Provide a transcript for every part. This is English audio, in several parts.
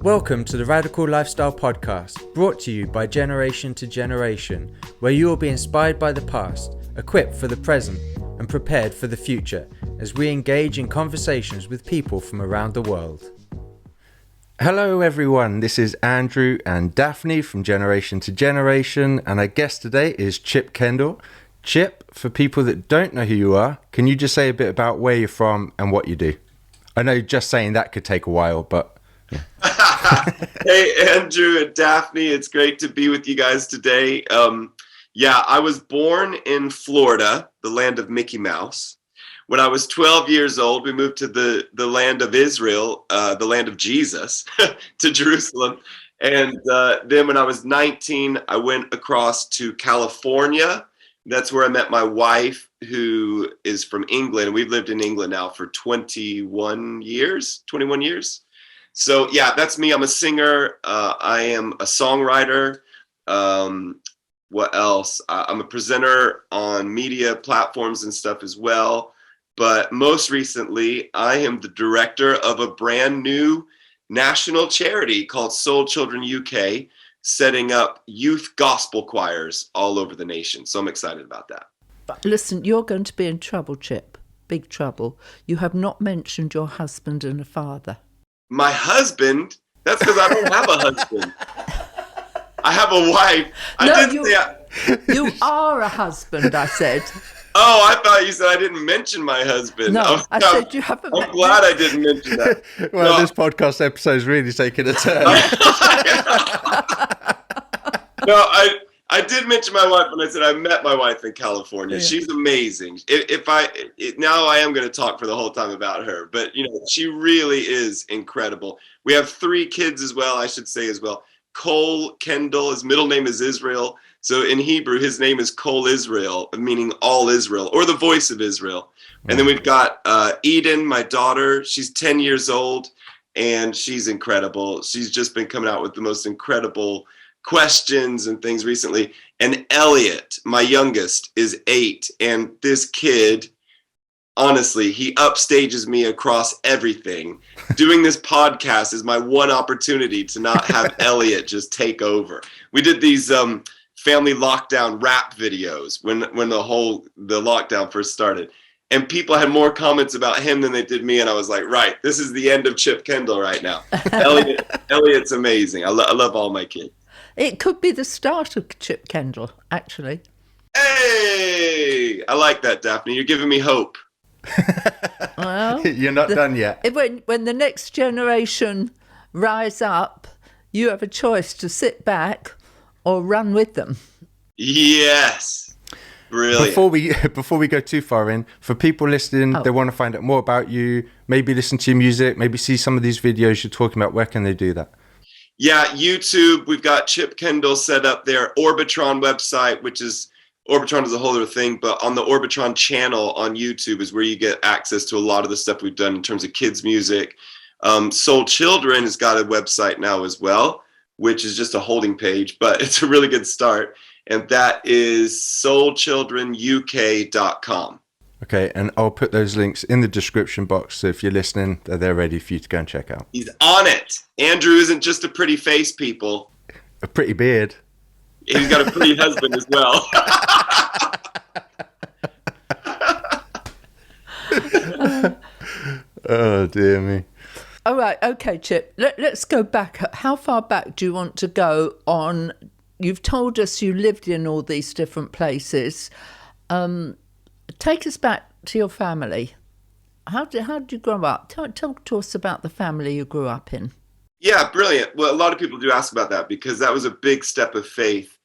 Welcome to the Radical Lifestyle Podcast, brought to you by Generation to Generation, where you will be inspired by the past, equipped for the present, and prepared for the future as we engage in conversations with people from around the world. Hello everyone, this is Andrew and Daphne from Generation to Generation, and our guest today is Chip Kendall. Chip, for people that don't know who you are, can you just say a bit about where you're from and what you do? I know just saying that could take a while, but... Hey, Andrew and Daphne, it's great to be with you guys today. I was born in Florida, the land of Mickey Mouse. When I was 12 years old, we moved to the land of Israel, the land of Jesus, to Jerusalem. And then when I was 19, I went across to California. That's where I met my wife, who is from England. We've lived in England now for 21 years. So yeah, that's me. I'm a singer. I am a songwriter. What else? I'm a presenter on media platforms and stuff as well. But most recently, I am the director of a brand new national charity called Soul Children UK, setting up youth gospel choirs all over the nation. So I'm excited about that. Listen, you're going to be in trouble, Chip. Big trouble. You have not mentioned your husband and a father. My husband? That's because I don't have a husband. I have a wife. You are a husband, I said. Oh, I thought you said I didn't mention my husband. No, I said you haven't. I'm glad I didn't mention that. Well, This podcast episode is really taking a turn. No, I did mention my wife when I said I met my wife in California. Yeah. She's amazing. Now I am going to talk for the whole time about her, but she really is incredible. We have 3 kids as well, I should say as well. Cole Kendall, his middle name is Israel. So in Hebrew, his name is Cole Israel, meaning all Israel, or the voice of Israel. And then we've got Eden, my daughter. She's 10 years old, and she's incredible. She's just been coming out with the most incredible questions and things recently. And Elliot, my youngest, is 8. And this kid, honestly, he upstages me across everything. Doing this podcast is my one opportunity to not have Elliot just take over. We did these family lockdown rap videos when the lockdown first started. And people had more comments about him than they did me. And I was like, right, this is the end of Chip Kendall right now. Elliot's amazing. I love all my kids. It could be the start of Chip Kendall, actually. Hey, I like that, Daphne. You're giving me hope. Well, you're not done yet. When the next generation rise up, you have a choice to sit back or run with them. Yes. Brilliant. Before we go too far in, for people listening, they want to find out more about you, maybe listen to your music, maybe see some of these videos you're talking about. Where can they do that? Yeah, YouTube. We've got Chip Kendall set up there. Orbitron website, which is Orbitron is a whole other thing, but on the Orbitron channel on YouTube is where you get access to a lot of the stuff we've done in terms of kids music. Soul Children has got a website now as well, which is just a holding page, but it's a really good start. And that is soulchildrenuk.com. Okay, and I'll put those links in the description box, so if you're listening, they're ready for you to go and check out. He's on it. Andrew isn't just a pretty face, people. A pretty beard. He's got a pretty husband as well. Oh, dear me. All right, okay, Chip. Let's go back. How far back do you want to go on? You've told us you lived in all these different places. Take us back to your family. How did you grow up? Talk to us about the family you grew up in. Yeah, brilliant. Well, a lot of people do ask about that because that was a big step of faith.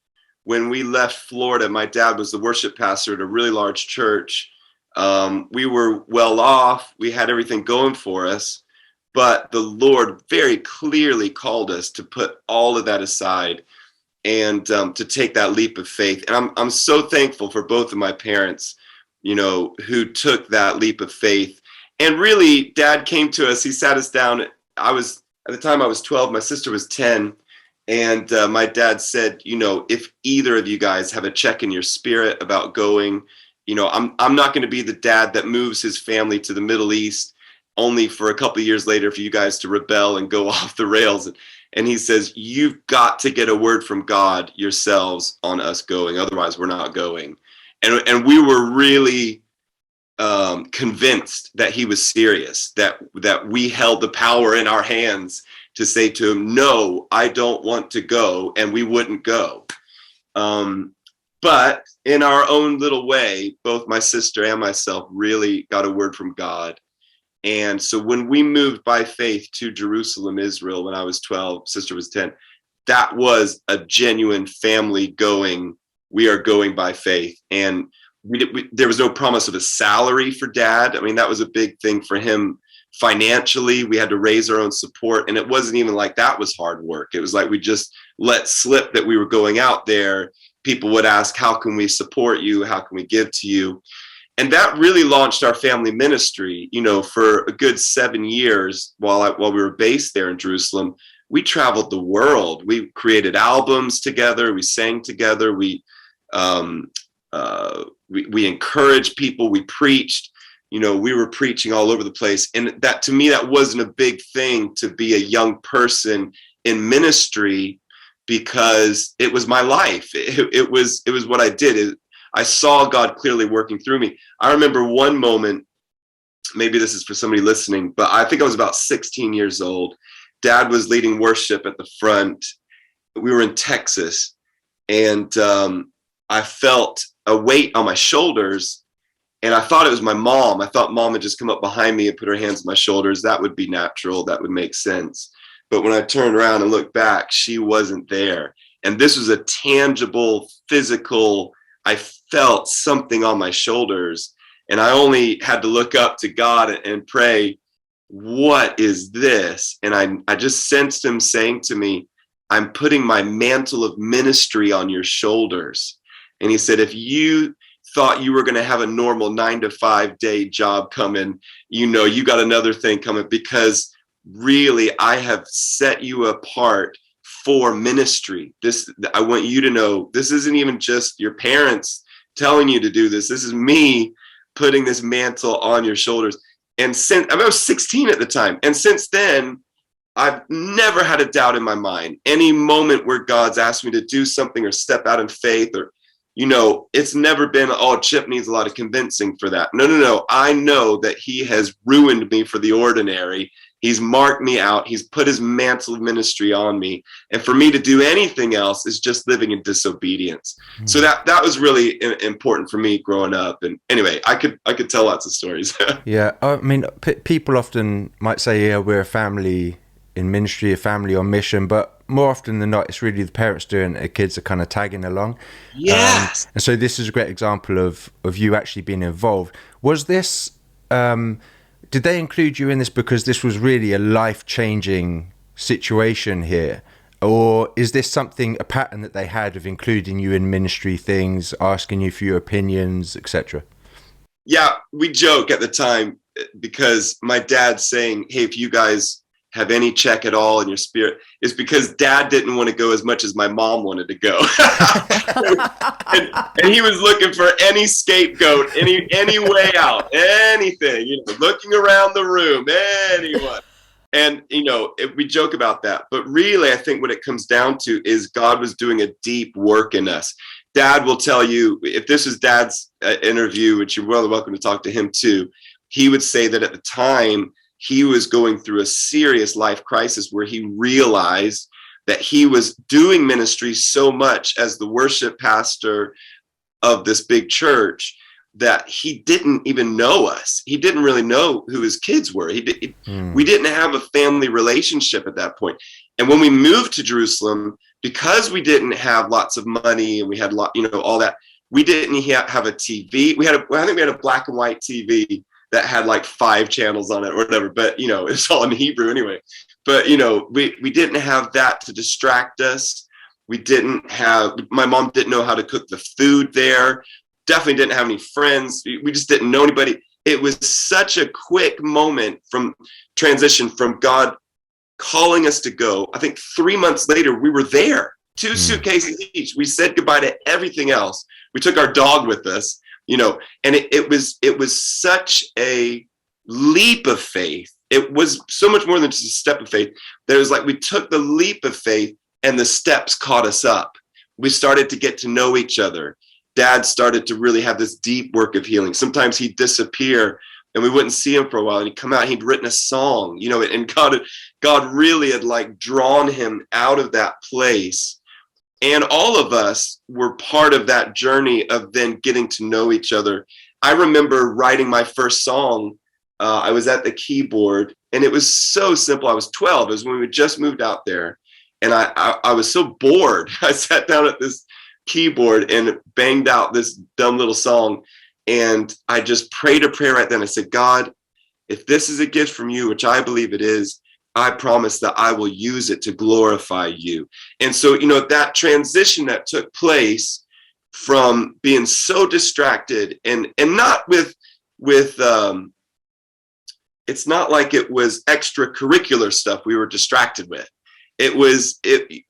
When we left Florida, my dad was the worship pastor at a really large church. We were well off. We had everything going for us. But the Lord very clearly called us to put all of that aside and to take that leap of faith. And I'm so thankful for both of my parents, who took that leap of faith. And really, Dad came to us. He sat us down. At the time I was 12, my sister was 10. And my dad said, if either of you guys have a check in your spirit about going, I'm not going to be the dad that moves his family to the Middle East only for a couple of years later for you guys to rebel and go off the rails. And he says, you've got to get a word from God yourselves on us going. Otherwise, we're not going. And we were really convinced that he was serious, that we held the power in our hands to say to him, no, I don't want to go. And we wouldn't go. But in our own little way, both my sister and myself really got a word from God. And so when we moved by faith to Jerusalem, Israel, when I was 12, sister was 10, that was a genuine family going. We are going by faith. And there was no promise of a salary for Dad. I mean, that was a big thing for him financially. We had to raise our own support. And it wasn't even like that was hard work. It was like we just let slip that we were going out there. People would ask, how can we support you? How can we give to you? And that really launched our family ministry. For a good 7 years while we were based there in Jerusalem, we traveled the world. We created albums together. We sang together. We encouraged people. We preached. We were preaching all over the place. And that, to me, that wasn't a big thing to be a young person in ministry, because it was my life. It was what I did. I saw God clearly working through me. I remember one moment, maybe this is for somebody listening, but I think I was about 16 years old. Dad was leading worship at the front. We were in Texas, and I felt a weight on my shoulders, and I thought it was my mom. I thought Mom had just come up behind me and put her hands on my shoulders. That would be natural. That would make sense. But when I turned around and looked back, she wasn't there. And this was a tangible, physical, I felt something on my shoulders, and I only had to look up to God and pray, what is this? And I just sensed him saying to me, I'm putting my mantle of ministry on your shoulders. And he said, if you thought you were going to have a normal 9-to-5 day job coming, you got another thing coming, because really I have set you apart for ministry. I want you to know, this isn't even just your parents telling you to do this. This is me putting this mantle on your shoulders. And I was 16 at the time. And since then, I've never had a doubt in my mind. Any moment where God's asked me to do something or step out in faith, or, it's never been, oh, Chip needs a lot of convincing for that. No. I know that he has ruined me for the ordinary. He's marked me out. He's put his mantle of ministry on me. And for me to do anything else is just living in disobedience. Mm. So that was really important for me growing up. And anyway, I could tell lots of stories. Yeah. I mean, people often might say, yeah, we're a family in ministry, a family on mission, but more often than not, it's really the parents doing it. The kids are kind of tagging along. Yes. And so this is a great example of you actually being involved. Was this... did they include you in this because this was really a life-changing situation here? Or is this a pattern that they had of including you in ministry things, asking you for your opinions, etc.? Yeah, we joke at the time, because my dad's saying, hey, if you guys have any check at all in your spirit, is because Dad didn't want to go as much as my mom wanted to go. and he was looking for any scapegoat, any way out, anything, looking around the room, anyone. And, we joke about that. But really, I think what it comes down to is God was doing a deep work in us. Dad will tell you, if this is Dad's interview, which you're well welcome to talk to him too, he would say that at the time, he was going through a serious life crisis where he realized that he was doing ministry so much as the worship pastor of this big church that he didn't even know us. He didn't really know who his kids were. We didn't have a family relationship at that point. And when we moved to Jerusalem, because we didn't have lots of money and we had all that, we didn't have a TV. I think we had a black and white TV that had like 5 channels on it or whatever, but it's all in Hebrew anyway. But we didn't have that to distract us. My mom didn't know how to cook the food there. Definitely didn't have any friends. We just didn't know anybody. It was such a quick moment from transition from God calling us to go. I think 3 months later, we were there, 2 suitcases each. We said goodbye to everything else. We took our dog with us. And it was such a leap of faith. It was so much more than just a step of faith. There was like, we took the leap of faith and the steps caught us up. We started to get to know each other. Dad started to really have this deep work of healing. Sometimes he'd disappear and we wouldn't see him for a while, and he'd come out, he'd written a song, you know, and God really had like drawn him out of that place. And all of us were part of that journey of then getting to know each other. I remember writing my first song. I was at the keyboard, and it was so simple. I was 12. It was when we just moved out there, and I was so bored. I sat down at this keyboard and banged out this dumb little song, and I just prayed a prayer right then. I said, God, if this is a gift from you, which I believe it is, I promise that I will use it to glorify you. And so, you know, that transition that took place from being so distracted and not with it's not like it was extracurricular stuff we were distracted with.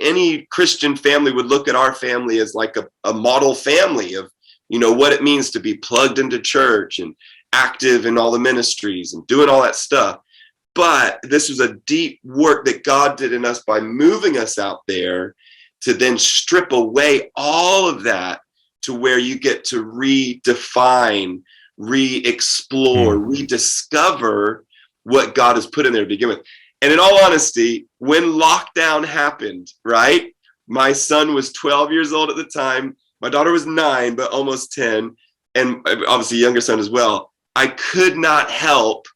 Any Christian family would look at our family as like a model family of, you know, what it means to be plugged into church and active in all the ministries and doing all that stuff. But this was a deep work that God did in us by moving us out there to then strip away all of that to where you get to redefine, re-explore, rediscover what God has put in there to begin with. And in all honesty, when lockdown happened, right? My son was 12 years old at the time. My daughter was 9, but almost 10. And obviously younger son as well. I could not help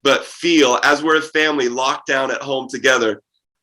but feel, as we're a family locked down at home together,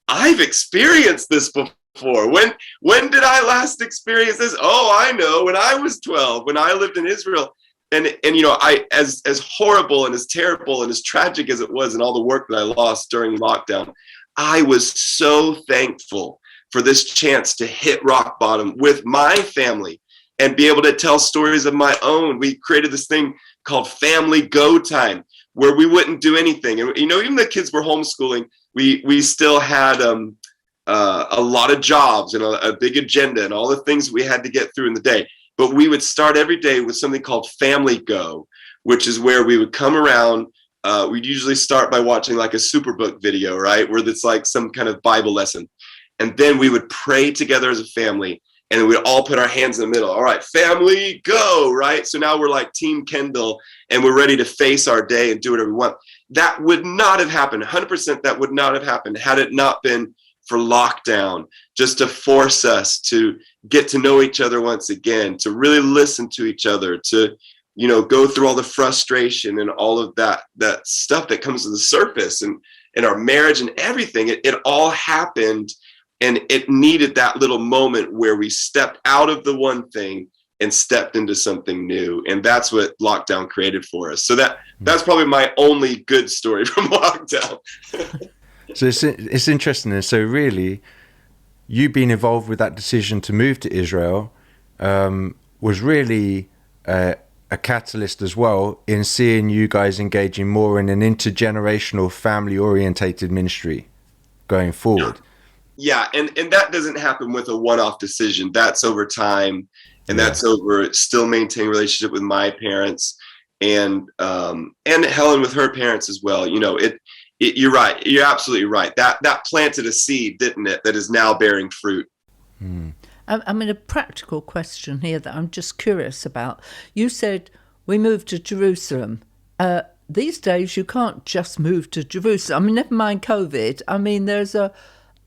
I've experienced this before. When did I last experience this? Oh, I know, when I was 12, when I lived in Israel. And you know, as horrible and as terrible and as tragic as it was and all the work that I lost during lockdown, I was so thankful for this chance to hit rock bottom with my family and be able to tell stories of my own. We created this thing called Family Go Time, where we wouldn't do anything. And, you know, even the kids were homeschooling, we still had a lot of jobs and a big agenda and all the things we had to get through in the day. But we would start every day with something called Family Go, which is where we would come around. We'd usually start by watching like a Superbook video, right? Where it's like some kind of Bible lesson. And then we would pray together as a family, and we'd all put our hands in the middle. All right, family, go, right? So now we're like Team Kendall, and we're ready to face our day and do whatever we want. That would not have happened. 100% that would not have happened had it not been for lockdown, just to force us to get to know each other once again, to really listen to each other, to, you know, go through all the frustration and all of that stuff that comes to the surface and our marriage and everything. It all happened, and it needed that little moment where we stepped out of the one thing and stepped into something new. And that's what lockdown created for us. So that's probably my only good story from lockdown. So it's interesting. And so really, you being involved with that decision to move to Israel was really a catalyst as well in seeing you guys engaging more in an intergenerational, family-orientated ministry going forward. Yeah, and that doesn't happen with a one-off decision. That's over time, and that's over still maintaining relationship with my parents and Helen with her parents as well. You know, you're right. You're absolutely right. That planted a seed, didn't it, that is now bearing fruit. I mean, a practical question here that I'm just curious about. You said we moved to Jerusalem. These days, you can't just move to Jerusalem. I mean, never mind COVID. I mean, there's a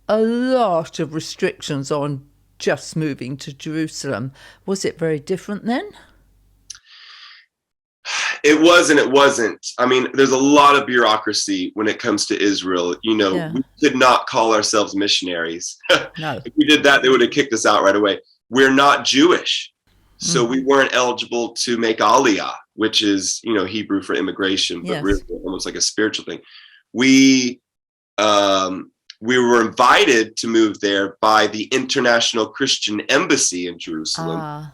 lot of restrictions on just moving to Jerusalem. Was it very different then? It was and it wasn't. I mean, there's a lot of bureaucracy when it comes to Israel. You know, we could not call ourselves missionaries. No. If we did that, they would have kicked us out right away. We're not Jewish. So we weren't eligible to make aliyah, which is, you know, Hebrew for immigration, but really almost like a spiritual thing. We were invited to move there by the International Christian Embassy in Jerusalem,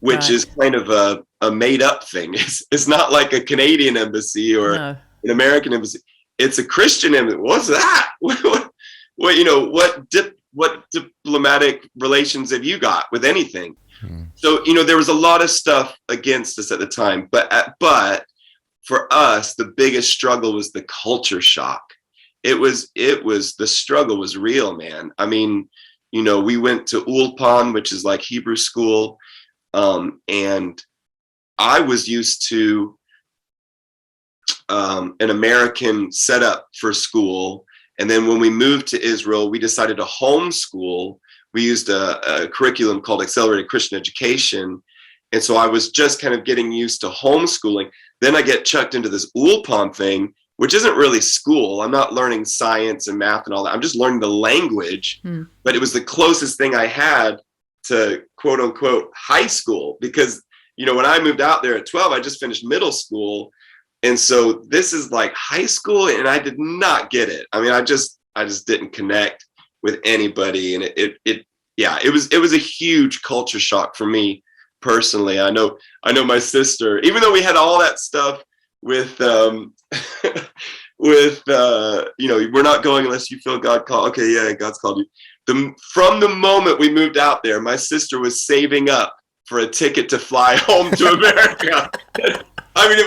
which is kind of a made up thing. It's not like a Canadian embassy or an American embassy. It's a Christian embassy. What's that? What you know, what diplomatic relations have you got with anything? So, you know, there was a lot of stuff against us at the time, but for us, the biggest struggle was the culture shock. The struggle was real, man. I mean, we went to Ulpan, which is like Hebrew school. And I was used to an American setup for school. And then when we moved to Israel, we decided to homeschool. We used a curriculum called Accelerated Christian Education. And so I was just kind of getting used to homeschooling. Then I get chucked into this Ulpan thing, which isn't really school. I'm not learning science and math and all that. I'm just learning the language. But it was the closest thing I had to quote unquote high school, because, when I moved out there at 12, I just finished middle school. And so this is like high school, and I did not get it. I mean, I just didn't connect with anybody. And it was a huge culture shock for me personally. I know my sister, even though we had all that stuff with we're not going unless you feel God called. Okay, yeah, God's called you. From the moment we moved out there, my sister was saving up for a ticket to fly home to America. I mean,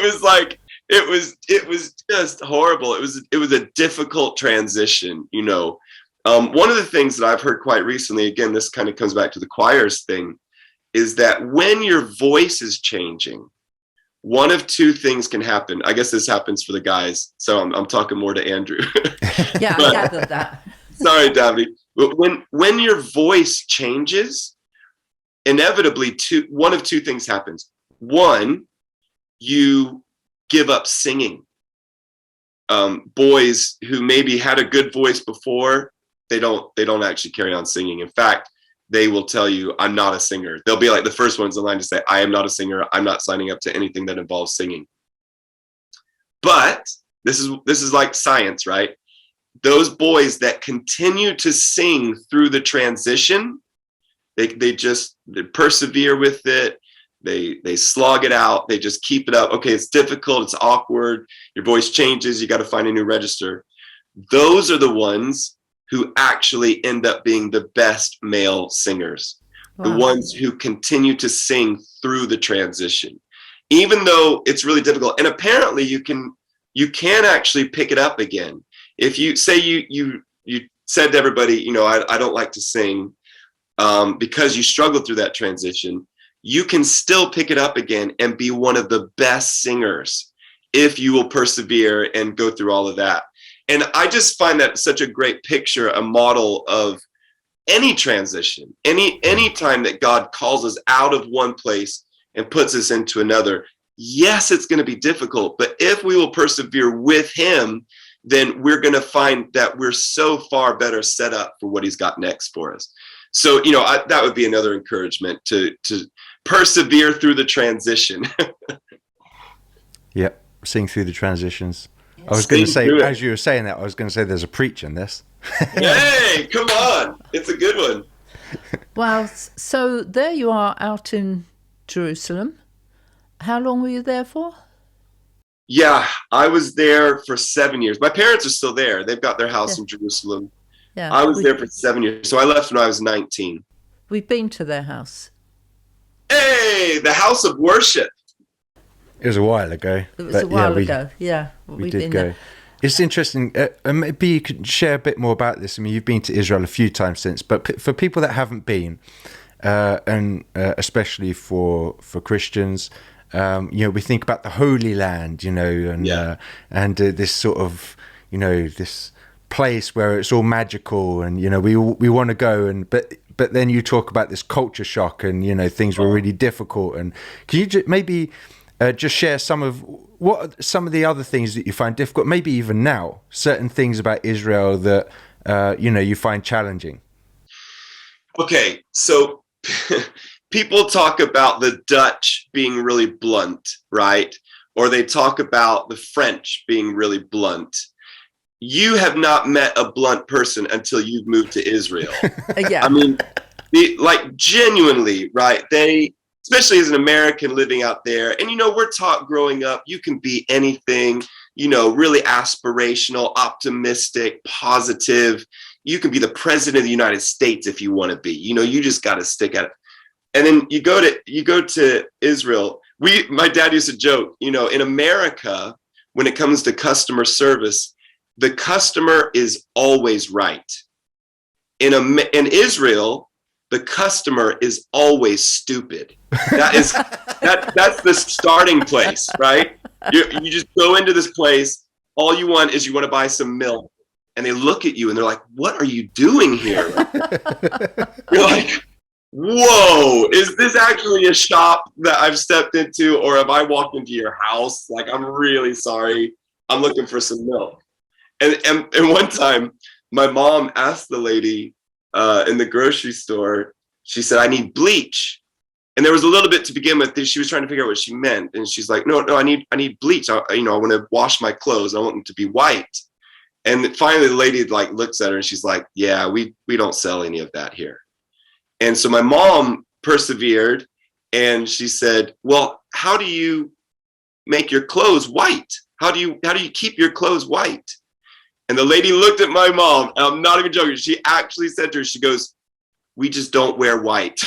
it was just horrible. It was a difficult transition, One of the things that I've heard quite recently, again, this kind of comes back to the choirs thing, is that when your voice is changing, one of two things can happen. I guess this happens for the guys, so I'm talking more to Andrew. Yeah, I gathered that. Sorry, Daphne. But when your voice changes, inevitably one of two things happens. One, you give up singing. Boys who maybe had a good voice before, they don't actually carry on singing. In fact, they will tell you, I'm not a singer. They'll be like the first ones in line to say, I am not a singer. I'm not signing up to anything that involves singing. But this is like science, right? Those boys that continue to sing through the transition, they persevere with it. They slog it out. They just keep it up. Okay, it's difficult. It's awkward. Your voice changes. You got to find a new register. Those are the ones who actually end up being the best male singers. Wow. The ones who continue to sing through the transition, even though it's really difficult. And apparently you can actually pick it up again. If you say you said to everybody, I don't like to sing, because you struggled through that transition, you can still pick it up again and be one of the best singers if you will persevere and go through all of that. And I just find that such a great picture, a model of any transition, any time that God calls us out of one place and puts us into another. Yes, it's going to be difficult, but if we will persevere with him, then we're going to find that we're so far better set up for what he's got next for us. So, that would be another encouragement to persevere through the transition. Yep, sing through the transitions. I was going to say, as you were saying that, I was going to say there's a preach in this. Hey, come on. It's a good one. Well, so there you are out in Jerusalem. How long were you there for? Yeah, I was there for 7 years. My parents are still there. They've got their house in Jerusalem. Yeah, I was there for 7 years. So I left when I was 19. We've been to their house. Hey, the house of worship. It was a while ago. It was a while ago. Yeah, we did go. There. It's interesting. Maybe you could share a bit more about this. I mean, you've been to Israel a few times since, but for people that haven't been, and especially for Christians, we think about the Holy Land, and this sort of, this place where it's all magical, and we want to go, but then you talk about this culture shock, and things were really difficult. And can you maybe just share some of the other things that you find difficult, maybe even now, certain things about Israel that you find challenging? Okay, so people talk about the Dutch being really blunt, right? Or they talk about the French being really blunt. You have not met a blunt person until you've moved to Israel. Yeah. I mean, genuinely, right? Especially as an American living out there, and we're taught growing up, you can be anything, really aspirational, optimistic, positive. You can be the president of the United States if you want to be. You just got to stick at it. And then you go to Israel. my dad used to joke, in America, when it comes to customer service, the customer is always right. In Israel, the customer is always stupid. That's the starting place, right? You just go into this place. All you want to buy some milk, and they look at you and they're like, "What are you doing here?" You're like, "Whoa, is this actually a shop that I've stepped into, or have I walked into your house? Like, I'm really sorry. I'm looking for some milk." And one time, my mom asked the lady in the grocery store, she said, "I need bleach." And there was a little bit to begin with. She was trying to figure out what she meant. And she's like, no, I need bleach. I want to wash my clothes. I want them to be white. And finally the lady looks at her and she's like, "Yeah, we don't sell any of that here." And so my mom persevered and she said, "Well, how do you make your clothes white? How do you keep your clothes white?" And the lady looked at my mom, and I'm not even joking. She actually said to her, she goes, "We just don't wear white."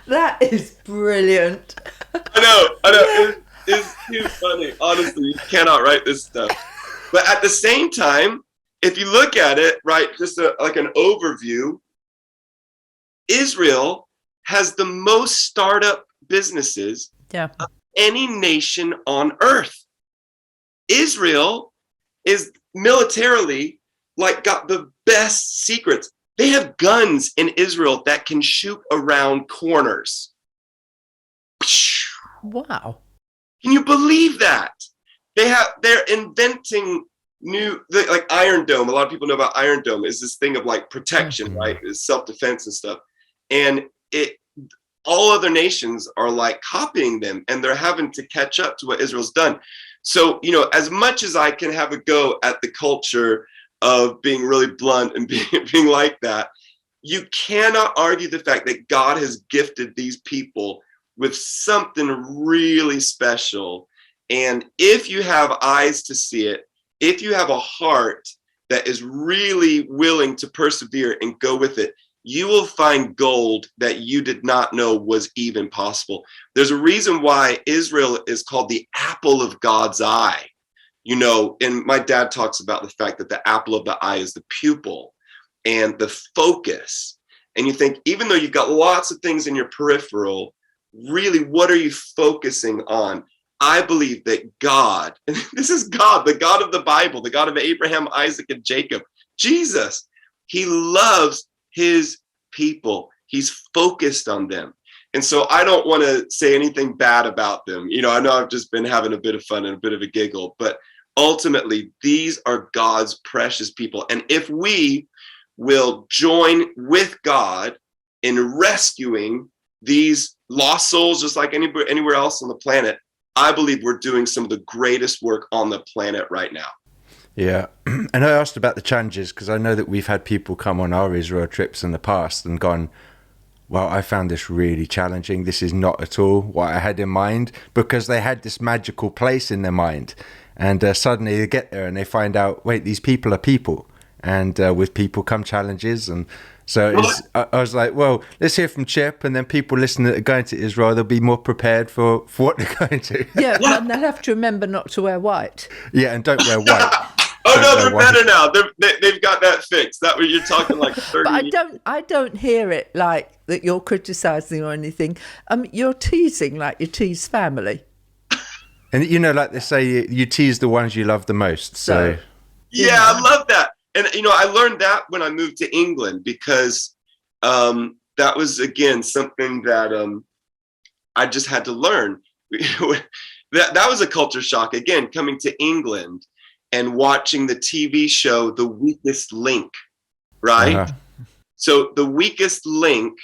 That is brilliant. I know. It's too funny. Honestly, you cannot write this stuff. But at the same time, if you look at it, right, just like an overview, Israel has the most startup businesses of any nation on earth. Israel is militarily got the best secrets. They have guns in Israel that can shoot around corners. Wow. Can you believe that? They're inventing new, like Iron Dome. A lot of people know about Iron Dome. Is this thing of protection, right? It's self-defense and stuff. And all other nations are copying them, and they're having to catch up to what Israel's done. So, as much as I can have a go at the culture of being really blunt and being like that, you cannot argue the fact that God has gifted these people with something really special. And if you have eyes to see it, if you have a heart that is really willing to persevere and go with it, you will find gold that you did not know was even possible. There's a reason why Israel is called the apple of God's eye. And my dad talks about the fact that the apple of the eye is the pupil and the focus. And you think, even though you've got lots of things in your peripheral, really, what are you focusing on? I believe that God, and this is God, the God of the Bible, the God of Abraham, Isaac, and Jacob, Jesus, he loves his people. He's focused on them. And so I don't want to say anything bad about them. I know I've just been having a bit of fun and a bit of a giggle, but ultimately, these are God's precious people. And if we will join with God in rescuing these lost souls, just like anywhere else on the planet, I believe we're doing some of the greatest work on the planet right now. Yeah. And I asked about the challenges because I know that we've had people come on our Israel trips in the past and gone, "Well, I found this really challenging. This is not at all what I had in mind," because they had this magical place in their mind. And suddenly they get there and they find out, wait, these people are people. And with people come challenges. And so I was like, well, let's hear from Chip. And then people listening that are going to Israel, they'll be more prepared for what they're going to. Yeah, and they'll have to remember not to wear white. Yeah, and don't wear white. They're better now. They've got that fixed. That way you're talking 30 But I don't hear it like that you're criticising or anything. You're teasing like you tease family. And like they say, you tease the ones you love the most. So yeah, I love that. And I learned that when I moved to England, because that was again something that I just had to learn. that was a culture shock again, coming to England and watching the TV show The Weakest Link, right? Uh-huh. So The Weakest Link,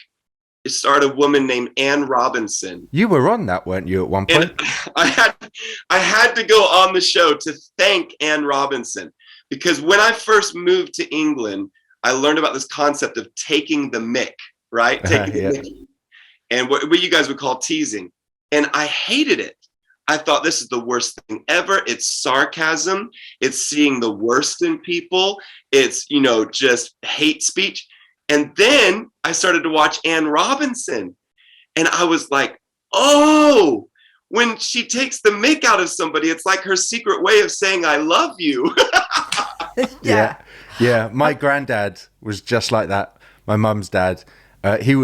it starred a woman named Anne Robinson. You were on that, weren't you, at one point? And I had to go on the show to thank Anne Robinson, because when I first moved to England, I learned about this concept of taking the mick, right? Taking the mick. And what you guys would call teasing. And I hated it. I thought, this is the worst thing ever. It's sarcasm. It's seeing the worst in people. It's, just hate speech. And then I started to watch Ann Robinson. And I was like, oh, when she takes the mick out of somebody, it's like her secret way of saying, I love you. Yeah. My granddad was just like that. My mum's dad. We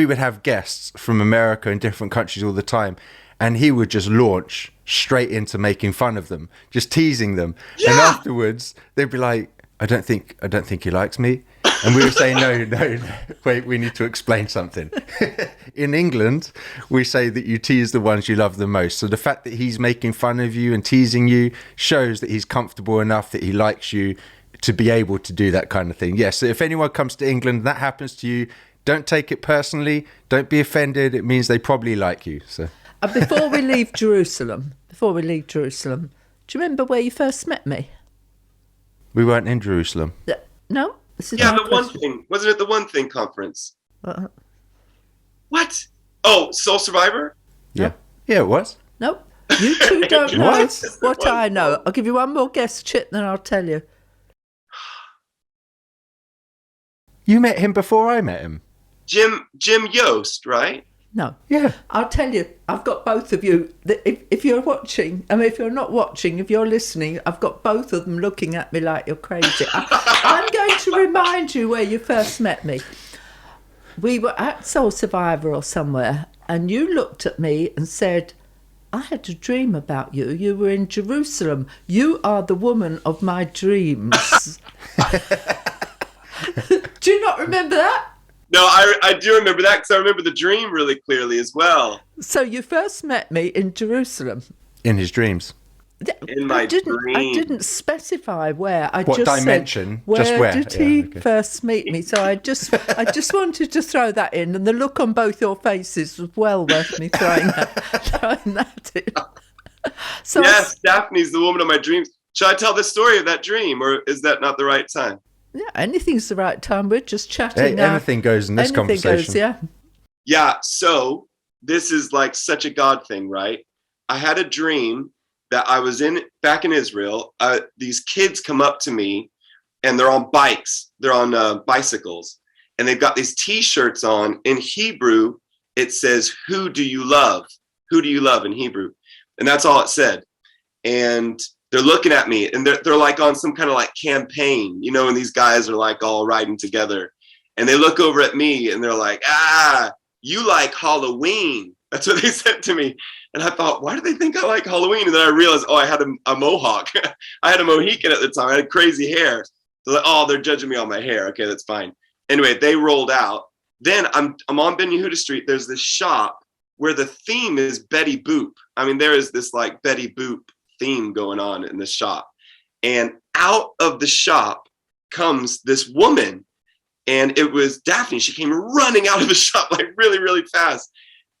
would have guests from America and different countries all the time. And he would just launch straight into making fun of them, just teasing them. Yeah. And afterwards, they'd be like, I don't think he likes me. And we were saying, no, wait, we need to explain something. In England, we say that you tease the ones you love the most. So the fact that he's making fun of you and teasing you shows that he's comfortable enough, that he likes you, to be able to do that kind of thing. Yes, so if anyone comes to England, that happens to you, don't take it personally. Don't be offended. It means they probably like you. So. Before we leave Jerusalem, do you remember where you first met me? We weren't in Jerusalem. No? The One Thing. Wasn't it the One Thing conference? What? Oh, Soul Survivor? Yeah. Yeah, it was. No. You two don't know what I know. I'll give you one more guess, Chip, then I'll tell you. You met him before I met him. Jim Yost, right? No. Yeah. I'll tell you, I've got both of you. If you're watching, if you're not watching, if you're listening, I've got both of them looking at me like you're crazy. I'm going to remind you where you first met me. We were at Soul Survivor or somewhere, and you looked at me and said, I had a dream about you. You were in Jerusalem. You are the woman of my dreams. Do you not remember that? No, I do remember that because I remember the dream really clearly as well. So you first met me in Jerusalem. In his dreams. In my dream. I didn't specify where. What just dimension? Said, just where did he first meet me? So I just wanted to throw that in, and the look on both your faces was well worth me throwing that in. So yes, Daphne's the woman of my dreams. Should I tell the story of that dream, or is that not the right time? Yeah, anything's the right time. We're just chatting. Hey, anything goes in this conversation. Goes, yeah. So this is like such a God thing, right? I had a dream that I was back in Israel. These kids come up to me, and they're on bikes. They're on bicycles, and they've got these T-shirts on. In Hebrew, it says, "Who do you love? Who do you love?" in Hebrew, and that's all it said. And they're looking at me, and they're like on some kind of like campaign, and these guys are like all riding together, and they look over at me and they're like, you like Halloween. That's what they said to me. And I thought, why do they think I like Halloween? And then I realized, I had a mohawk. I had a Mohican at the time. I had crazy hair. So like, they're judging me on my hair. Okay, that's fine. Anyway, they rolled out. Then I'm on Ben Yehuda Street. There's this shop where the theme is Betty Boop. There is this like Betty Boop theme going on in the shop, and out of the shop comes this woman, and it was Daphne. She came running out of the shop like really, really fast,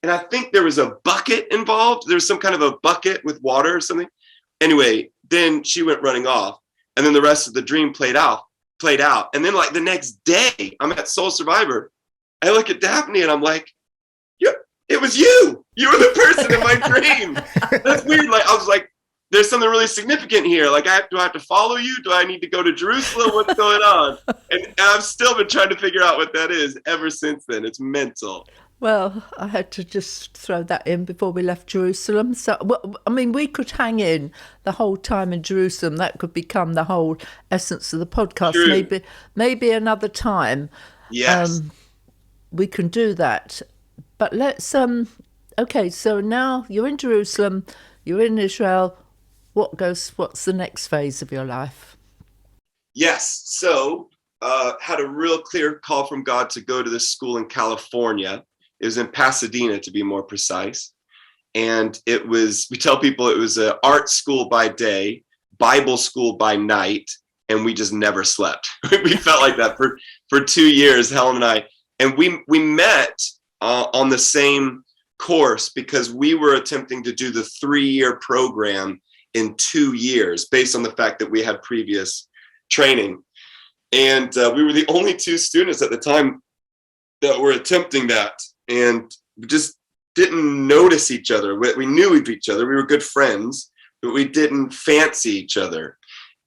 and I think there was a bucket involved. There was some kind of a bucket with water or something. Anyway, then she went running off, and then the rest of the dream played out, and then like the next day, I'm at Soul Survivor. I look at Daphne and I'm like, it was you. You were the person in my dream. That's weird. Like I was like, there's something really significant here. Like, do I have to follow you? Do I need to go to Jerusalem? What's going on? And I've still been trying to figure out what that is ever since then. It's mental. Well, I had to just throw that in before we left Jerusalem. So, we could hang in the whole time in Jerusalem. That could become the whole essence of the podcast. True. Maybe another time. Yes. We can do that. But let's, okay, so now you're in Jerusalem, you're in Israel. What's the next phase of your life? Yes. So had a real clear call from God to go to this school in California. It was in Pasadena, to be more precise. And we tell people it was an art school by day, Bible school by night, and we just never slept. We felt like that for 2 years, Helen and I. And we met on the same course because we were attempting to do the 3-year program in 2 years based on the fact that we had previous training. And we were the only 2 students at the time that were attempting that. And just didn't notice each other. We knew of each other. We were good friends, but we didn't fancy each other.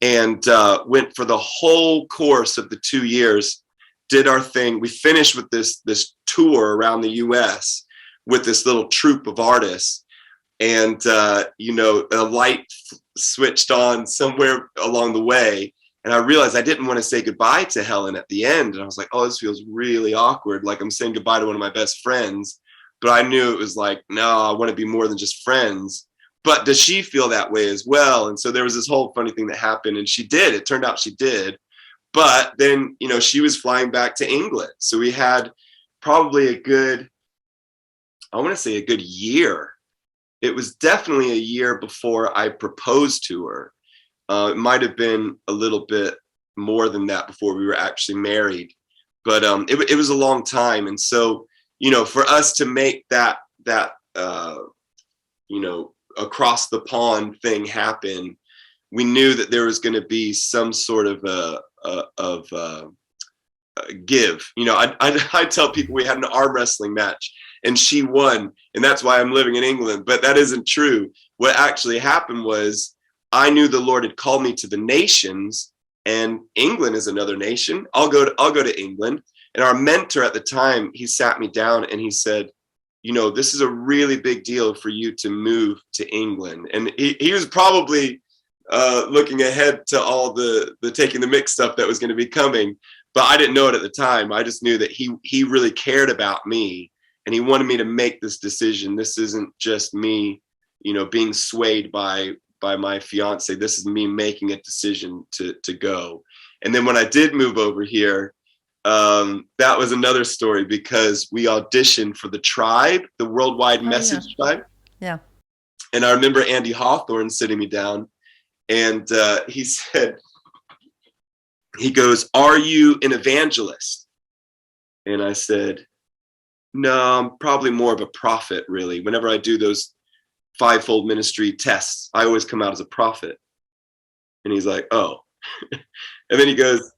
And went for the whole course of the 2 years, did our thing. We finished with this tour around the US with this little troupe of artists. And, a light switched on somewhere along the way. And I realized I didn't want to say goodbye to Helen at the end. And I was like, oh, this feels really awkward. Like I'm saying goodbye to one of my best friends. But I knew it was like, no, I want to be more than just friends. But does she feel that way as well? And so there was this whole funny thing that happened. And she did. It turned out she did. But then, she was flying back to England. So we had probably a good year. It was definitely a year before I proposed to her. It might have been a little bit more than that before we were actually married, but it was a long time. And so, for us to make that across the pond thing happen, we knew that there was going to be some sort of a give. I tell people we had an arm wrestling match and she won, and that's why I'm living in England. But that isn't true. What actually happened was I knew the Lord had called me to the nations, and England is another nation. I'll go to England. And our mentor at the time, he sat me down and he said, this is a really big deal for you to move to England. And he was probably looking ahead to all the taking the mix stuff that was going to be coming. But I didn't know it at the time. I just knew that he really cared about me, and he wanted me to make this decision. This isn't just me, being swayed by my fiance. This is me making a decision to go. And then when I did move over here, that was another story, because we auditioned for the Tribe, the Worldwide Message Tribe. Yeah. And I remember Andy Hawthorne sitting me down, and he goes, "Are you an evangelist?" And I said, "No, I'm probably more of a prophet, really. Whenever I do those fivefold ministry tests, I always come out as a prophet." And he's like, "Oh." And then he goes,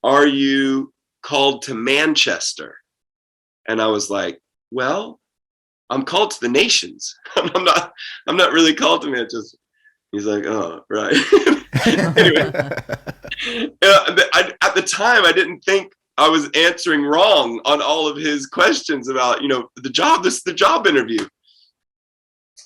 "Are you called to Manchester?" And I was like, "Well, I'm called to the nations. I'm not really called to Manchester." He's like, "Oh, right." Anyway, at the time, I didn't think I was answering wrong on all of his questions about, the job. This is the job interview.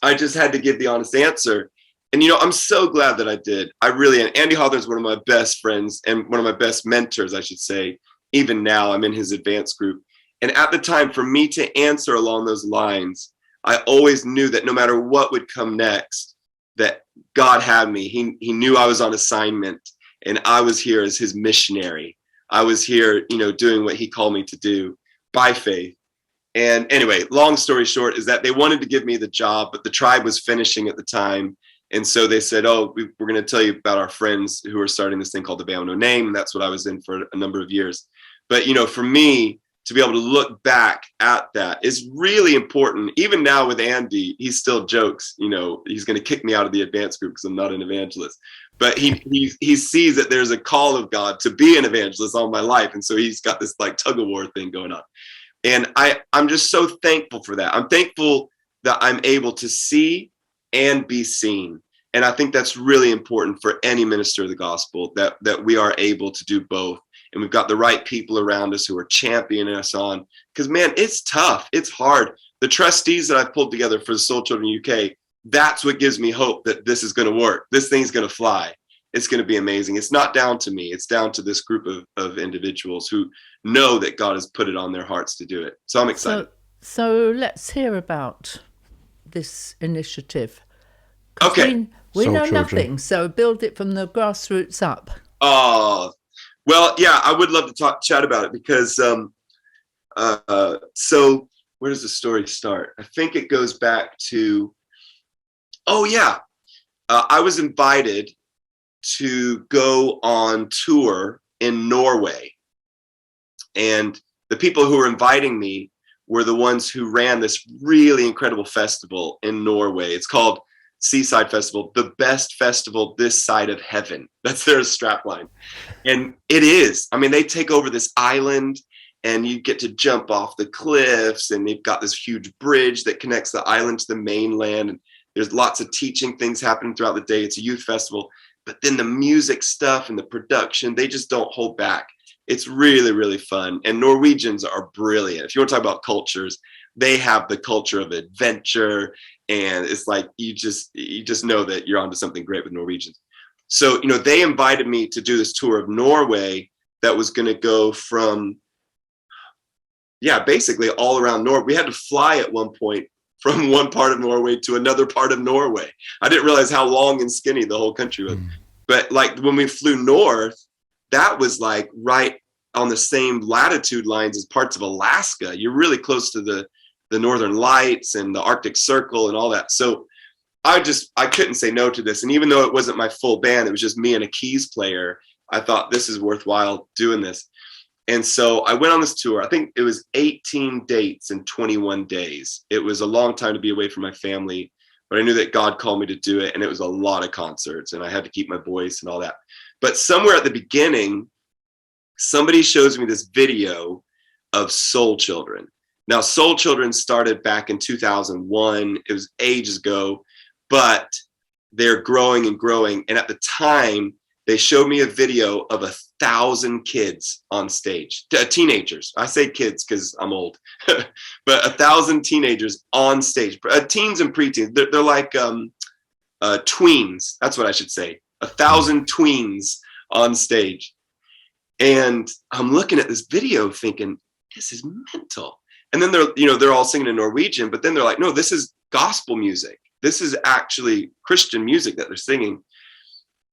I just had to give the honest answer. And, I'm so glad that I did. I really am. Andy Hawthorne's one of my best friends and one of my best mentors, I should say. Even now, I'm in his advanced group. And at the time, for me to answer along those lines, I always knew that no matter what would come next, that God had me. He knew I was on assignment, and I was here as his missionary. I was here, doing what he called me to do by faith. And anyway, long story short is that they wanted to give me the job, but the Tribe was finishing at the time. And so they said, "Oh, we're going to tell you about our friends who are starting this thing called the Band with No Name." And that's what I was in for a number of years. But, for me to be able to look back at that is really important. Even now with Andy, he still jokes, he's going to kick me out of the advanced group because I'm not an evangelist. But he sees that there's a call of God to be an evangelist all my life. And so he's got this like tug of war thing going on. And I'm just so thankful for that. I'm thankful that I'm able to see and be seen. And I think that's really important for any minister of the gospel, that we are able to do both. And we've got the right people around us who are championing us on. Because, man, it's tough. It's hard. The trustees that I've pulled together for the Soul Children UK, that's what gives me hope that this is going to work. This thing's going to fly. It's going to be amazing. It's not down to me. It's down to this group of individuals who know that God has put it on their hearts to do it. So I'm excited. So let's hear about this initiative. Okay. We know nothing, so build it from the grassroots up. Oh, well, yeah, I would love to chat about it because, so where does the story start? I think it goes back to, I was invited to go on tour in Norway. And the people who were inviting me were the ones who ran this really incredible festival in Norway. It's called Seaside Festival, the best festival this side of heaven. That's their strapline. And it is. I mean, they take over this island and you get to jump off the cliffs, and they've got this huge bridge that connects the island to the mainland. And there's lots of teaching things happening throughout the day. It's a youth festival, but then the music stuff and the production, they just don't hold back. It's really, really fun. And Norwegians are brilliant. If you want to talk about cultures, they have the culture of adventure. And it's like, you just know that you're onto something great with Norwegians. So, they invited me to do this tour of Norway that was going to go from, basically all around Norway. We had to fly at one point from one part of Norway to another part of Norway. I didn't realize how long and skinny the whole country was. But like when we flew north, that was like right on the same latitude lines as parts of Alaska. You're really close to the Northern Lights and the Arctic Circle and all that. So I couldn't say no to this. And even though it wasn't my full band, it was just me and a keys player, I thought this is worthwhile doing this. And so I went on this tour. I think it was 18 dates in 21 days. It was a long time to be away from my family, but I knew that God called me to do it. And it was a lot of concerts, and I had to keep my voice and all that. But somewhere at the beginning, somebody shows me this video of Soul Children. Now, Soul Children started back in 2001. It was ages ago, but they're growing and growing. And at the time, they showed me a video of 1,000 kids on stage, teenagers. I say kids because I'm old, but 1,000 teenagers on stage, teens and preteens. They're like tweens. That's what I should say. 1,000 tweens on stage. And I'm looking at this video thinking, this is mental. And then they're all singing in Norwegian, but then they're like, no, this is gospel music. This is actually Christian music that they're singing.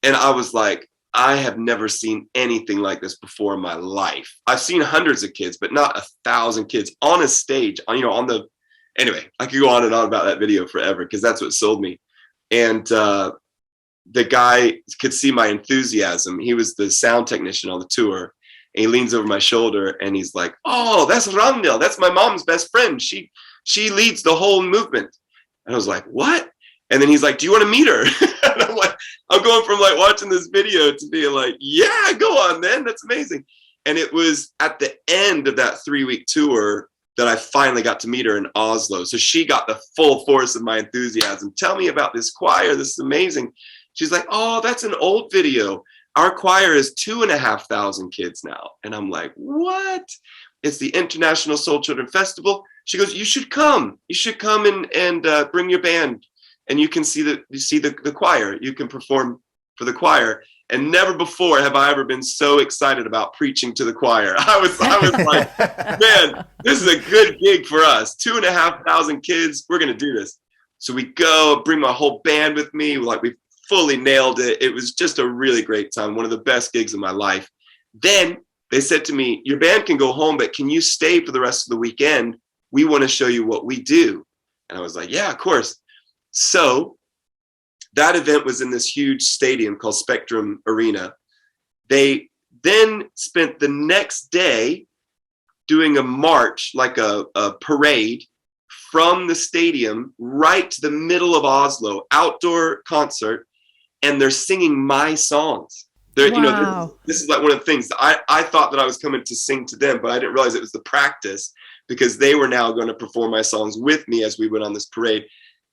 And I was like, I have never seen anything like this before in my life. I've seen hundreds of kids, but not 1,000 kids on a stage, anyway, I could go on and on about that video forever because that's what sold me. And the guy could see my enthusiasm. He was the sound technician on the tour. And he leans over my shoulder and he's like, oh, that's Ragnhild. That's my mom's best friend. She leads the whole movement. And I was like, what? And then he's like, do you want to meet her? And I'm like, I'm going from like watching this video to being like, yeah, go on then. That's amazing. And it was at the end of that 3-week tour that I finally got to meet her in Oslo. So she got the full force of my enthusiasm. Tell me about this choir. This is amazing. She's like, oh, that's an old video. Our choir is 2,500 kids now. And I'm like, what? It's the International Soul Children Festival. She goes, you should come. You should come and bring your band. And you can see the choir. You can perform for the choir. And never before have I ever been so excited about preaching to the choir. I was like, man, this is a good gig for us. 2,500 kids. We're going to do this. So we go, bring my whole band with me. We fully nailed it. It was just a really great time. One of the best gigs of my life. Then they said to me, your band can go home, but can you stay for the rest of the weekend? We want to show you what we do. And I was like, yeah, of course. So that event was in this huge stadium called Spectrum Arena. They then spent the next day doing a march, like a parade from the stadium right to the middle of Oslo, outdoor concert, and they're singing my songs. Wow. This is like one of the things that I thought that I was coming to sing to them, but I didn't realize it was the practice because they were now going to perform my songs with me as we went on this parade.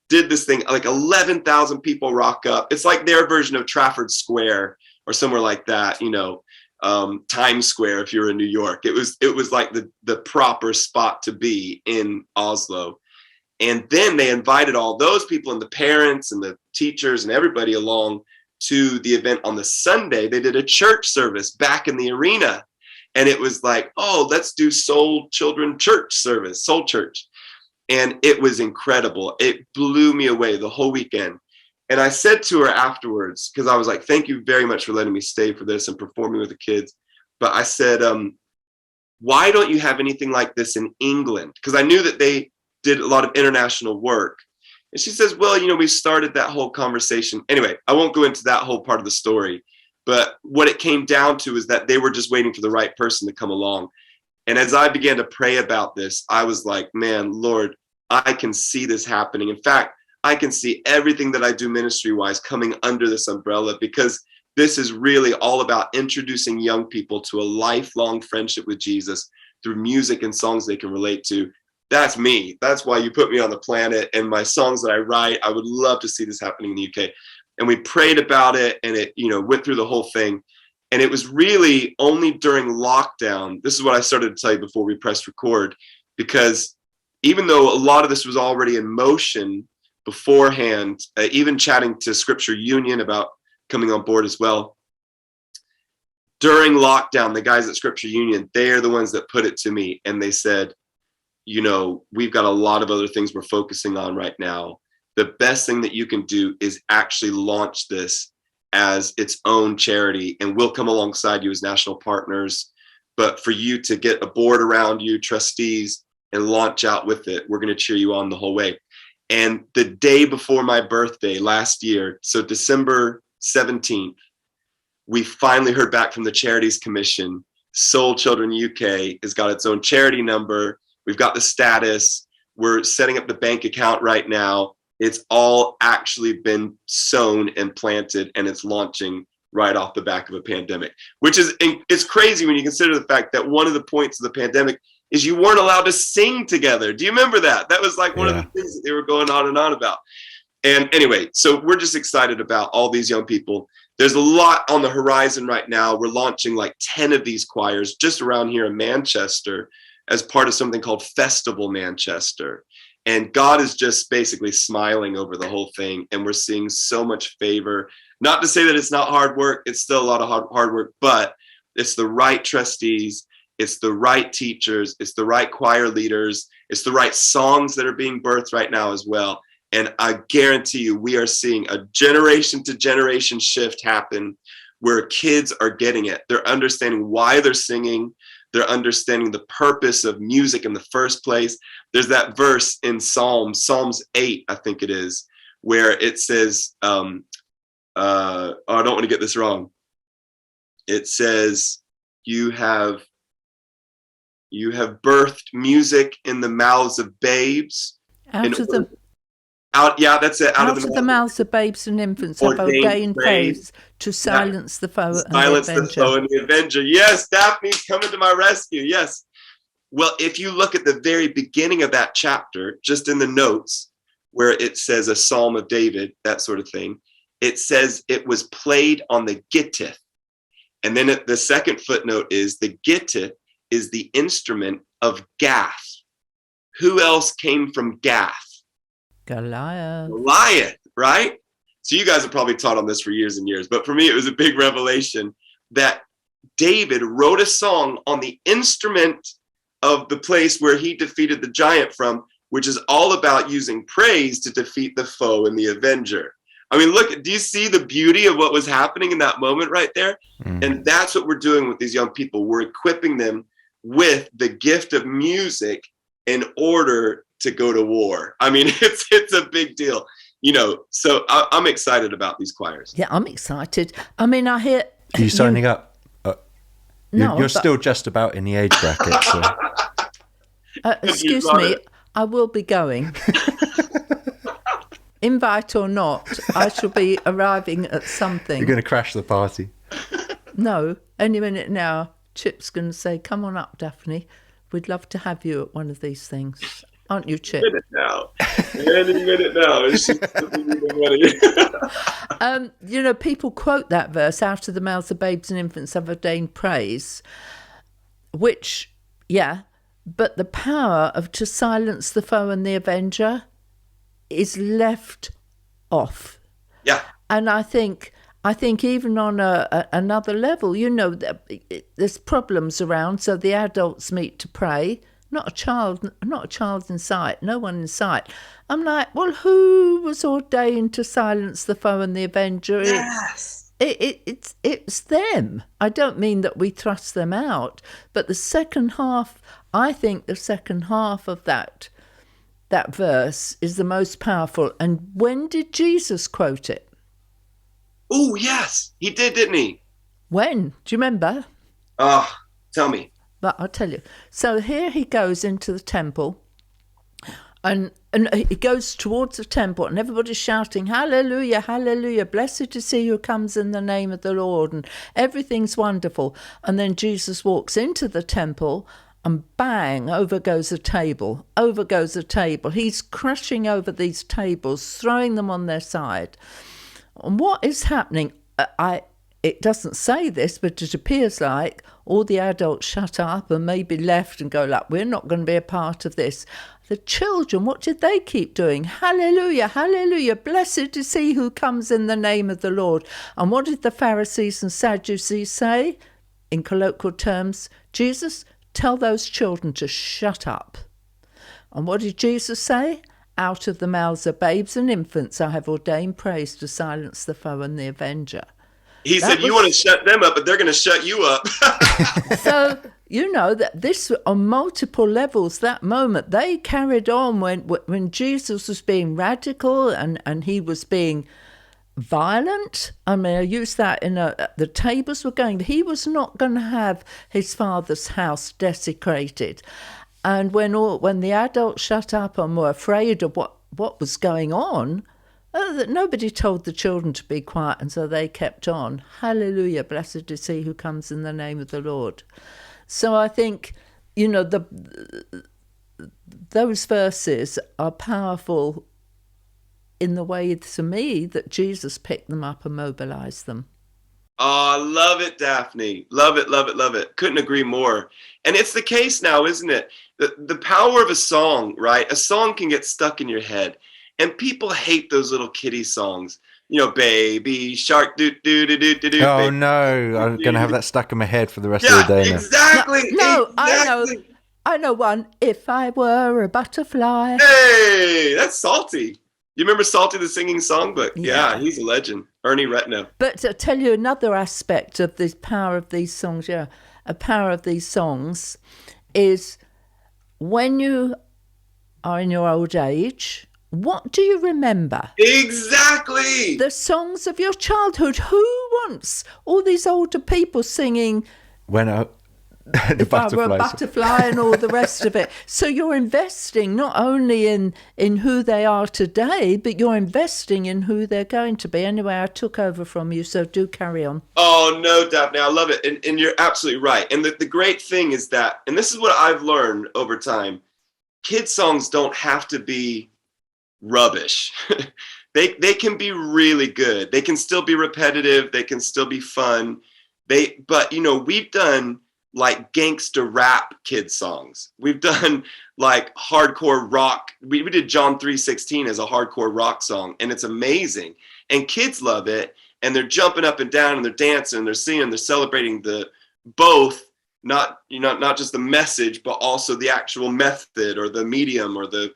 Did this thing, like 11,000 people rock up. It's like their version of Trafford Square or somewhere like that, Times Square if you're in New York. It was like the proper spot to be in Oslo. And then they invited all those people and the parents and the teachers and everybody along to the event on the Sunday. They did a church service back in the arena. And it was like, oh, let's do Soul Children church service, Soul Church. And it was incredible. It blew me away the whole weekend. And I said to her afterwards, because I was like, thank you very much for letting me stay for this and performing with the kids. But I said, why don't you have anything like this in England? Because I knew that they did a lot of international work. And she says, well, we started that whole conversation. Anyway, I won't go into that whole part of the story. But what it came down to is that they were just waiting for the right person to come along. And as I began to pray about this, I was like, man, Lord, I can see this happening. In fact, I can see everything that I do ministry-wise coming under this umbrella, because this is really all about introducing young people to a lifelong friendship with Jesus through music and songs they can relate to. That's me. That's why you put me on the planet, and my songs that I write. I would love to see this happening in the UK. And we prayed about it, and it, went through the whole thing. And it was really only during lockdown. This is what I started to tell you before we pressed record, because even though a lot of this was already in motion beforehand, even chatting to Scripture Union about coming on board as well, during lockdown, the guys at Scripture Union, they're the ones that put it to me. And they said, we've got a lot of other things we're focusing on right now. The best thing that you can do is actually launch this as its own charity, and we'll come alongside you as national partners. But for you to get a board around you, trustees, and launch out with it, we're going to cheer you on the whole way. And the day before my birthday last year, so December 17th, we finally heard back from the Charities Commission. Soul Children UK has got its own charity number. We've got the status. We're setting up the bank account right now. It's all actually been sown and planted, and it's launching right off the back of a pandemic, which is, it's crazy when you consider the fact that one of the points of the pandemic is you weren't allowed to sing together. Do you remember that? That was like one of the things that they were going on and on about. And anyway, so we're just excited about all these young people. There's a lot on the horizon right now. We're launching like 10 of these choirs just around here in Manchester as part of something called Festival Manchester. And God is just basically smiling over the whole thing. And we're seeing so much favor. Not to say that it's not hard work. It's still a lot of hard work, but it's the right trustees. It's the right teachers. It's the right choir leaders. It's the right songs that are being birthed right now as well. And I guarantee you, we are seeing a generation to generation shift happen where kids are getting it. They're understanding why they're singing. They're understanding the purpose of music in the first place. There's that verse in Psalms 8, I think it is, where it says, I don't want to get this wrong. It says, you have birthed music in the mouths of babes. That's it. Out of the mouths of babes and infants have ordained praise to silence the foe and the avenger. Yes, Daphne's coming to my rescue. Yes. Well, if you look at the very beginning of that chapter, just in the notes where it says a Psalm of David, that sort of thing, it says it was played on the gittith. And then the second footnote is the gittith is the instrument of Gath. Who else came from Gath? Goliath, right? So you guys have probably taught on this for years and years, but for me, it was a big revelation that David wrote a song on the instrument of the place where he defeated the giant from, which is all about using praise to defeat the foe and the avenger. I mean, look, do you see the beauty of what was happening in that moment right there? Mm. And that's what we're doing with these young people. We're equipping them with the gift of music in order to go to war. I mean, it's a big deal, so I'm excited about these choirs. Yeah, I'm excited. I mean, I hear... Are you signing up? No, you're still just about in the age bracket. So. Excuse me, I will be going. Invite or not, I shall be arriving at something. You're going to crash the party. No, any minute now, Chip's going to say, come on up, Daphne. We'd love to have you at one of these things. Aren't you, Chip? Any minute now. People quote that verse, out of the mouths of babes and infants have ordained praise, which, but the power of to silence the foe and the avenger is left off. Yeah. And I think even on another level, there's problems around, so the adults meet to pray. Not a child in sight, no one in sight. I'm like, well, who was ordained to silence the foe and the avenger? Yes. It's them. I don't mean that we thrust them out, but the second half, I think the second half of that verse is the most powerful. And when did Jesus quote it? Oh, yes, he did, didn't he? When? Do you remember? Tell me. But I'll tell you. So here he goes into the temple, and he goes towards the temple, and everybody's shouting, hallelujah, hallelujah, blessed is he who comes in the name of the Lord, and everything's wonderful. And then Jesus walks into the temple, and bang, over goes a table. Over goes a table. He's crashing over these tables, throwing them on their side. And what is happening? It doesn't say this, but it appears like all the adults shut up and maybe left and go like, we're not going to be a part of this. The children, what did they keep doing? Hallelujah, hallelujah, blessed is he who comes in the name of the Lord. And what did the Pharisees and Sadducees say? In colloquial terms, Jesus, tell those children to shut up. And what did Jesus say? Out of the mouths of babes and infants I have ordained praise to silence the foe and the avenger. He said, you want to shut them up, but they're going to shut you up. So, that this on multiple levels, that moment, they carried on when Jesus was being radical and he was being violent. I mean, I use that the tables were going. He was not going to have his father's house desecrated. And when the adults shut up and were afraid of what was going on, that nobody told the children to be quiet, and so they kept on. Hallelujah, blessed is he who comes in the name of the Lord. So I think, those verses are powerful in the way, to me, that Jesus picked them up and mobilized them. Oh, I love it, Daphne. Love it, love it, love it. Couldn't agree more. And it's the case now, isn't it? The power of a song, right? A song can get stuck in your head. And people hate those little kiddie songs. Baby shark, do do do do do do. Oh no, I'm going to have that stuck in my head for the rest of the day now. Exactly. No, exactly. I know one. If I were a butterfly. Hey, that's Salty. You remember Salty the singing songbook? Yeah, he's a legend. Ernie Retno. But to tell you another aspect of the power of these songs, a power of these songs is when you are in your old age, what do you remember? Exactly. The songs of your childhood. Who wants all these older people singing if I were a butterfly and all the rest of it? So you're investing not only in who they are today, but you're investing in who they're going to be. Anyway, I took over from you, so do carry on. Oh, no, Daphne, I love it. And you're absolutely right. And the great thing is that, and this is what I've learned over time, kids' songs don't have to be rubbish. They can be really good. They can still be repetitive. They can still be fun. But we've done like gangster rap kid songs. We've done like hardcore rock. We did John 3:16 as a hardcore rock song, and it's amazing. And kids love it, and they're jumping up and down, and they're dancing, and they're singing, they're celebrating both, not just the message, but also the actual method or the medium or the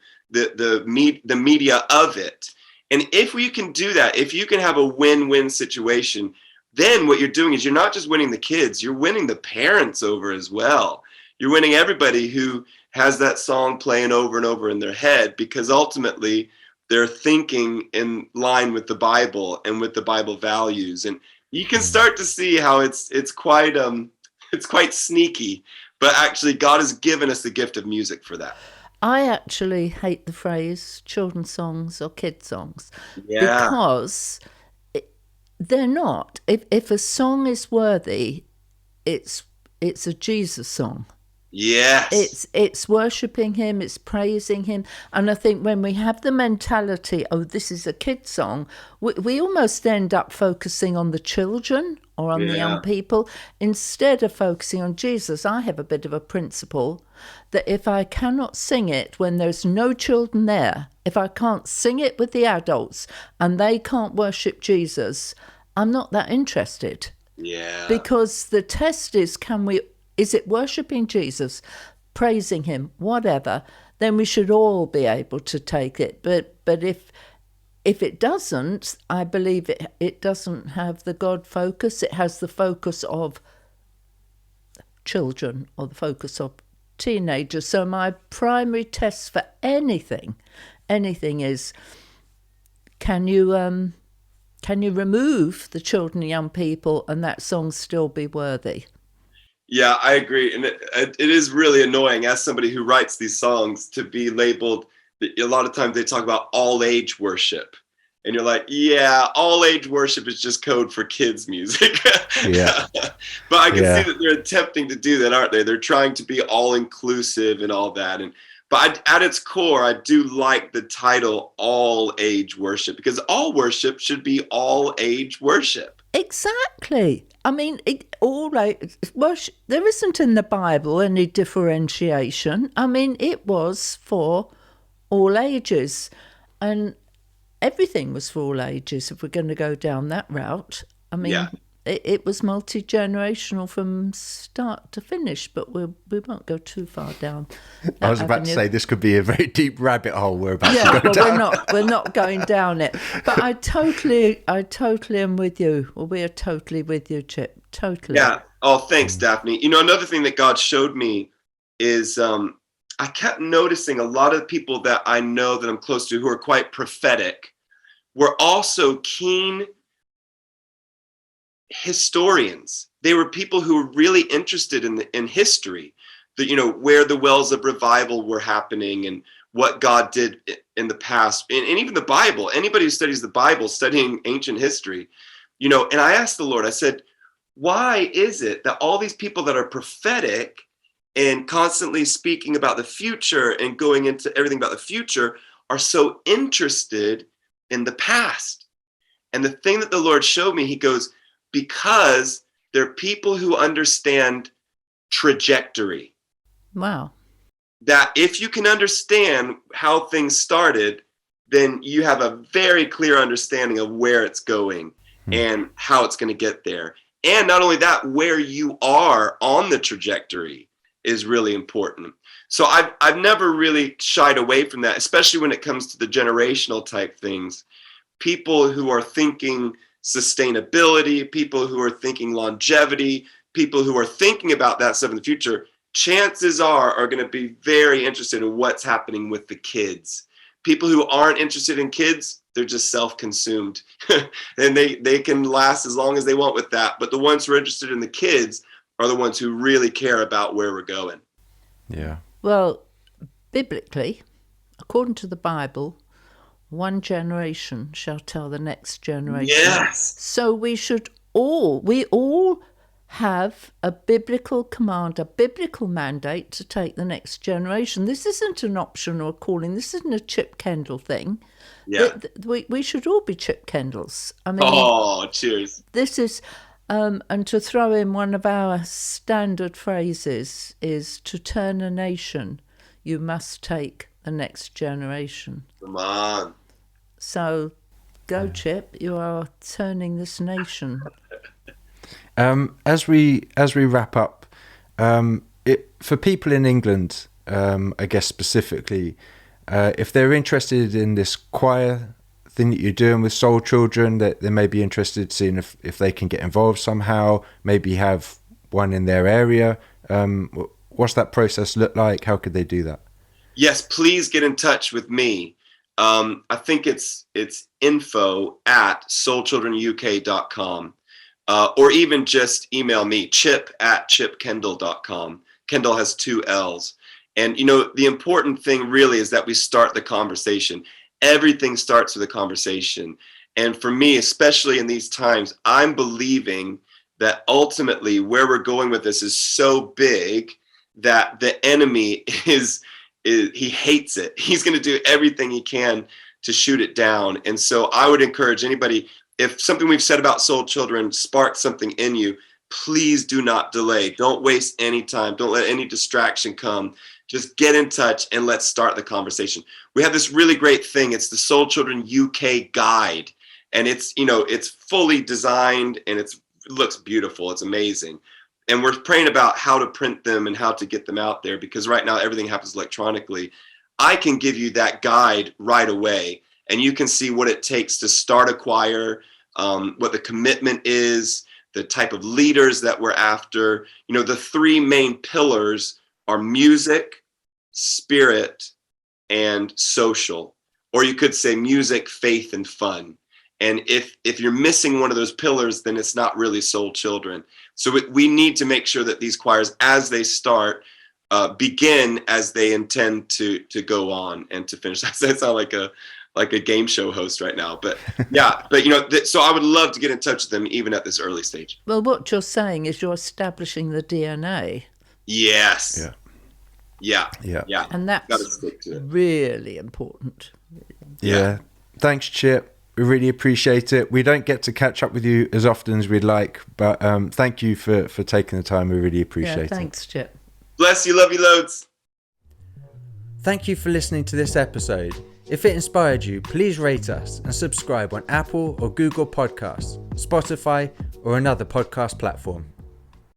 media of it. And if we can do that, if you can have a win-win situation, then what you're doing is you're not just winning the kids, you're winning the parents over as well. You're winning everybody who has that song playing over and over in their head, because ultimately they're thinking in line with the Bible and with the Bible values. And you can start to see how it's quite sneaky, but actually God has given us the gift of music for that. I actually hate the phrase children's songs or kids' songs because they're not. If a song is worthy, it's a Jesus song. Yes. It's worshipping him, it's praising him. And I think when we have the mentality, oh, this is a kid's song, we almost end up focusing on the children or on the young people instead of focusing on Jesus. I have a bit of a principle that if I cannot sing it when there's no children there, if I can't sing it with the adults and they can't worship Jesus, I'm not that interested. Yeah. Because the test is it worshipping Jesus, praising him, whatever, then we should all be able to take it. But if it doesn't, I believe it doesn't have the God focus. It has the focus of children or the focus of teenagers. So my primary test for anything is, can you remove the children and young people and that song still be worthy? Yeah, I agree. And it is really annoying as somebody who writes these songs to be labeled. A lot of times they talk about all age worship. And you're like, yeah, all age worship is just code for kids music. Yeah. But I can see that they're attempting to do that, aren't they? They're trying to be all inclusive and all that. But at its core, I do like the title all age worship, because all worship should be all age worship. Exactly. I mean, there isn't in the Bible any differentiation. I mean, it was for all ages, and everything was for all ages if we're going to go down that route. I mean, it was multi-generational from start to finish, but we won't go too far down. I was about to say this could be a very deep rabbit hole we're about to go down. We're not going down it. But I totally am with you. Well, we are totally with you, Chip. Totally. Yeah. Oh, thanks, Daphne. You know, another thing that God showed me is I kept noticing a lot of people that I know that I'm close to who are quite prophetic were also keen historians. They were people who were really interested in history, where the wells of revival were happening and what God did in the past, and even the Bible. Anybody who studies the Bible, studying ancient history, and I asked the Lord, I said, why is it that all these people that are prophetic and constantly speaking about the future and going into everything about the future are so interested in the past? And the thing that the Lord showed me, he goes, because they're people who understand trajectory. Wow. That if you can understand how things started, then you have a very clear understanding of where it's going and how it's going to get there. And not only that, where you are on the trajectory is really important. So I've never really shied away from that, especially when it comes to the generational type things. People who are thinking sustainability, people who are thinking longevity, people who are thinking about that stuff in the future, chances are going to be very interested in what's happening with the kids. People who aren't interested in kids, they're just self-consumed. And they can last as long as they want with that. But the ones who are interested in the kids are the ones who really care about where we're going. Yeah. Well, biblically, according to the Bible, one generation shall tell the next generation. Yes. So we all have a biblical command, a biblical mandate to take the next generation. This isn't an option or a calling. This isn't a Chip Kendall thing. Yeah. We should all be Chip Kendalls. I mean, oh, cheers. This is, and to throw in one of our standard phrases is, to turn a nation, you must take the next generation. Come on. So go, Chip. You are turning this nation. As we wrap up, for people in England, I guess specifically, if they're interested in this choir thing that you're doing with Soul Children, that they may be interested, seeing if they can get involved somehow, maybe have one in their area. What's that process look like? How could they do that? Yes, please get in touch with me. I think it's info@soulchildrenuk.com. Or even just email me, chip@chipkendall.com. Kendall has 2 L's. And, the important thing really is that we start the conversation. Everything starts with a conversation. And for me, especially in these times, I'm believing that ultimately where we're going with this is so big that the enemy he hates it. He's going to do everything he can to shoot it down. And so I would encourage anybody, if something we've said about Soul Children sparks something in you, please do not delay. Don't waste any time. Don't let any distraction come. Just get in touch and let's start the conversation. We have this really great thing. It's the Soul Children UK guide. And it's fully designed and it looks beautiful. It's amazing. And we're praying about how to print them and how to get them out there, because right now everything happens electronically. I can give you that guide right away, and you can see what it takes to start a choir, what the commitment is, the type of leaders that we're after. The 3 main pillars are music, spirit, and social. Or you could say music, faith, and fun. And if you're missing one of those pillars, then it's not really Soul Children. So we need to make sure that these choirs, as they start, begin as they intend to go on and to finish. That sounds like a like a game show host right now. But yeah, but so I would love to get in touch with them even at this early stage. Well, what you're saying is you're establishing the DNA. Yes. Yeah. And Gotta that's stick to it. really important. Yeah. Thanks, Chip. We really appreciate it. We don't get to catch up with you as often as we'd like, but thank you for taking the time. We really appreciate it. Thanks, Chip. Bless you. Love you loads. Thank you for listening to this episode. If it inspired you, please rate us and subscribe on Apple or Google Podcasts, Spotify, or another podcast platform.